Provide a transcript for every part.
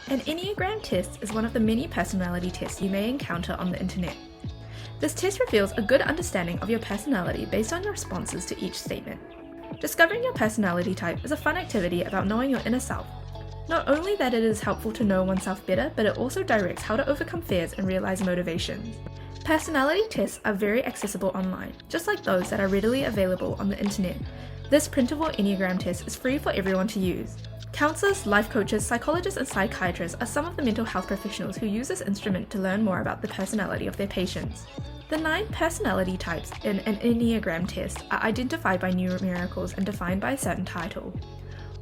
An Enneagram test is one of the many personality tests you may encounter on the internet. This test reveals a good understanding of your personality based on your responses to each statement. Discovering your personality type is a fun activity about knowing your inner self. Not only that it is helpful to know oneself better, but it also directs how to overcome fears and realize motivations. Personality tests are very accessible online, just like those that are readily available on the internet. This printable Enneagram test is free for everyone to use. Counselors, life coaches, psychologists, and psychiatrists are some of the mental health professionals who use this instrument to learn more about the personality of their patients. The 9 personality types in an Enneagram test are identified by numericals and defined by a certain title.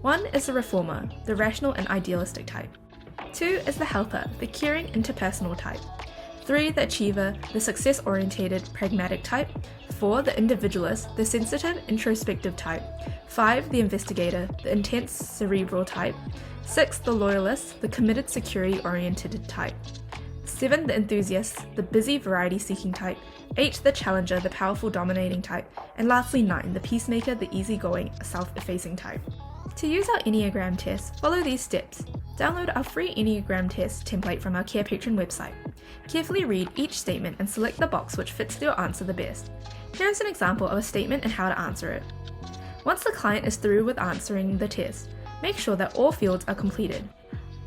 1 is the reformer, the rational and idealistic type. 2 is the helper, the caring interpersonal type. 3 the achiever, the success-oriented pragmatic type. 4 the individualist, the sensitive introspective type. 5 the investigator, the intense cerebral type. 6 the loyalist, the committed security-oriented type. 7 the enthusiast, the busy variety-seeking type. 8 the challenger, the powerful dominating type. And lastly 9 the peacemaker, the easygoing self-effacing type. To use our Enneagram test, follow these steps. Download our free Enneagram test template from our Carepatron website. Carefully read each statement and select the box which fits your answer the best. Here is an example of a statement and how to answer it. Once the client is through with answering the test, make sure that all fields are completed.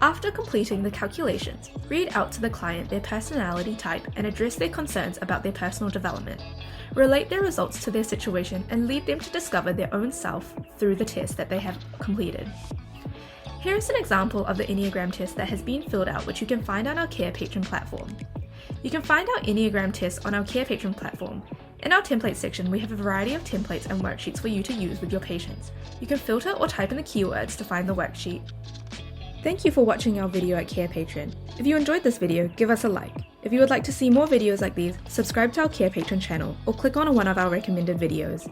After completing the calculations, read out to the client their personality type and address their concerns about their personal development. Relate their results to their situation and lead them to discover their own self through the test that they have completed. Here is an example of the Enneagram test that has been filled out, which you can find on our Carepatron platform. You can find our Enneagram test on our Carepatron platform. In our template section, we have a variety of templates and worksheets for you to use with your patients. You can filter or type in the keywords to find the worksheet. Thank you for watching our video at Carepatron. If you enjoyed this video, give us a like. If you would like to see more videos like these, subscribe to our Carepatron channel or click on one of our recommended videos.